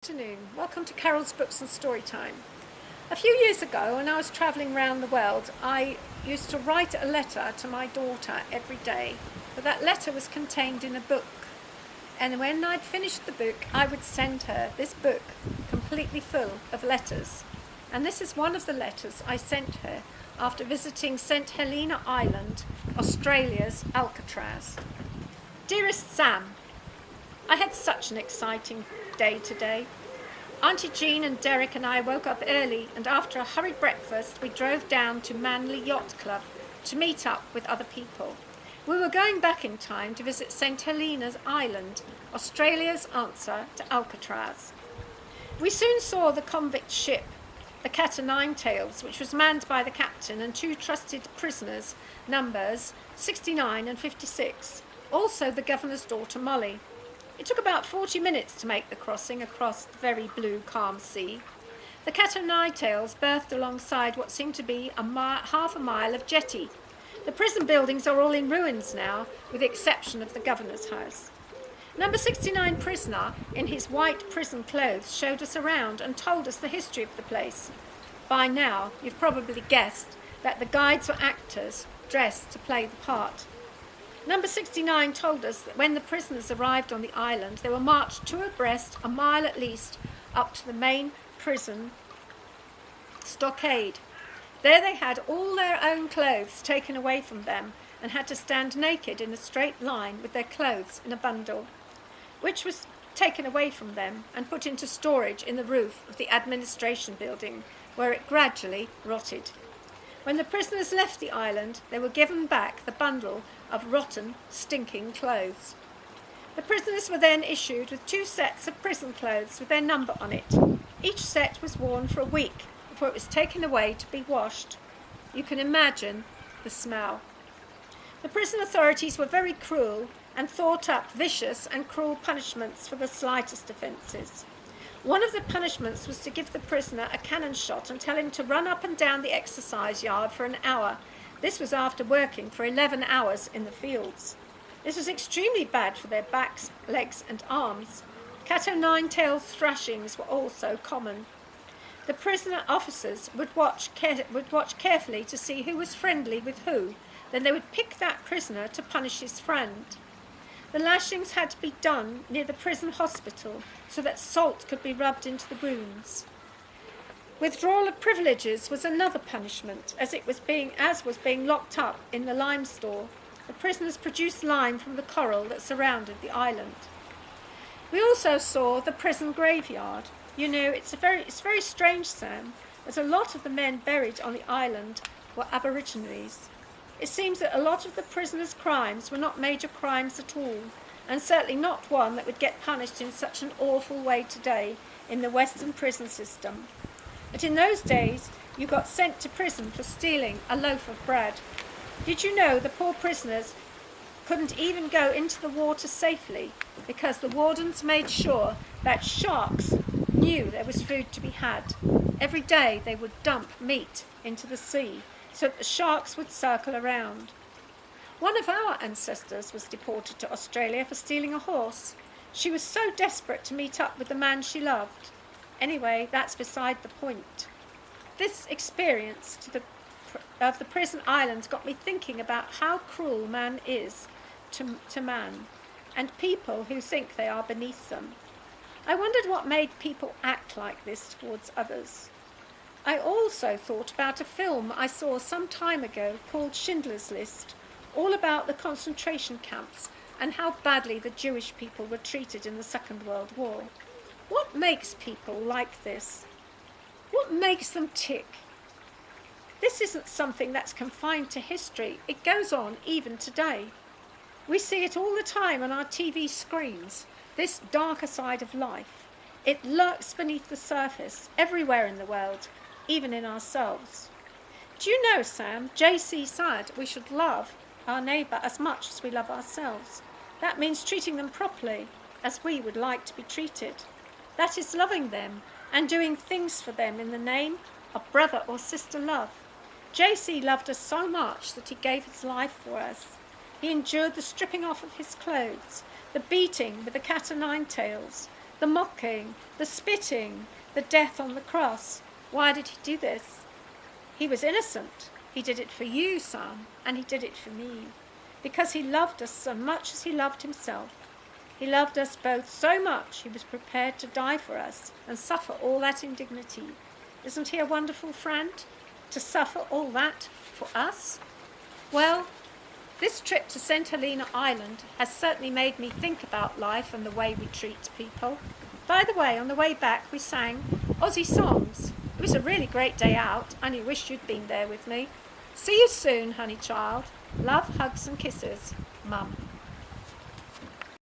Afternoon. Welcome to Carol's Books and Storytime. A few years ago, when I was travelling around the world, I used to write a letter to my daughter every day, but that letter was contained in a book. And when I'd finished the book, I would send her this book completely full of letters. And this is one of the letters I sent her after visiting St. Helena Island, Australia's Alcatraz. Dearest Sam, I had such an exciting day today. Auntie Jean and Derek and I woke up early, and after a hurried breakfast we drove down to Manly Yacht Club to meet up with other people. We were going back in time to visit St. Helena's Island, Australia's answer to Alcatraz. We soon saw the convict ship, the Cat o' Nine Tails, which was manned by the captain and two trusted prisoners, numbers 69 and 56, also the governor's daughter Molly. It took about 40 minutes to make the crossing across the very blue, calm sea. The Cat o' Nine Tails berthed alongside what seemed to be half a mile of jetty. The prison buildings are all in ruins now, with the exception of the governor's house. Number 69 prisoner, in his white prison clothes, showed us around and told us the history of the place. By now, you've probably guessed that the guides were actors dressed to play the part. Number 69 told us that when the prisoners arrived on the island, they were marched two abreast, a mile at least, up to the main prison stockade. There they had all their own clothes taken away from them and had to stand naked in a straight line with their clothes in a bundle, which was taken away from them and put into storage in the roof of the administration building, where it gradually rotted. When the prisoners left the island, they were given back the bundle of rotten, stinking clothes. The prisoners were then issued with two sets of prison clothes with their number on it. Each set was worn for a week before it was taken away to be washed. You can imagine the smell. The prison authorities were very cruel and thought up vicious and cruel punishments for the slightest offences. One of the punishments was to give the prisoner a cannon shot and tell him to run up and down the exercise yard for an hour. This was after working for 11 hours in the fields. This was extremely bad for their backs, legs and arms. Cat o' nine tails thrashings were also common. The prisoner officers would watch carefully to see who was friendly with who. Then they would pick that prisoner to punish his friend. The lashings had to be done near the prison hospital so that salt could be rubbed into the wounds. Withdrawal of privileges was another punishment, as was being locked up in the lime store. The prisoners produced lime from the coral that surrounded the island. We also saw the prison graveyard. You know, it's very strange, Sam, that a lot of the men buried on the island were Aborigines. It seems that a lot of the prisoners' crimes were not major crimes at all, and certainly not one that would get punished in such an awful way today in the Western prison system. But in those days, you got sent to prison for stealing a loaf of bread. Did you know the poor prisoners couldn't even go into the water safely because the wardens made sure that sharks knew there was food to be had? Every day they would dump meat into the sea so that the sharks would circle around. One of our ancestors was deported to Australia for stealing a horse. She was so desperate to meet up with the man she loved. Anyway, that's beside the point. This experience of the prison island got me thinking about how cruel man is to man, and people who think they are beneath them. I wondered what made people act like this towards others. I also thought about a film I saw some time ago called Schindler's List, all about the concentration camps and how badly the Jewish people were treated in the Second World War. What makes people like this? What makes them tick? This isn't something that's confined to history. It goes on even today. We see it all the time on our TV screens, this darker side of life. It lurks beneath the surface everywhere in the world, even in ourselves. Do you know, Sam, JC said we should love our neighbour as much as we love ourselves. That means treating them properly, as we would like to be treated. That is loving them and doing things for them in the name of brother or sister love. JC loved us so much that he gave his life for us. He endured the stripping off of his clothes, the beating with the cat o' nine tails, the mocking, the spitting, the death on the cross. Why did he do this? He was innocent. He did it for you, son, and he did it for me, because he loved us so much as he loved himself. He loved us both so much he was prepared to die for us and suffer all that indignity. Isn't he a wonderful friend, to suffer all that for us? Well, this trip to St. Helena Island has certainly made me think about life and the way we treat people. By the way, on the way back we sang Aussie songs. It was a really great day out. I only wish you'd been there with me. See you soon, honey child. Love, hugs and kisses. Mum.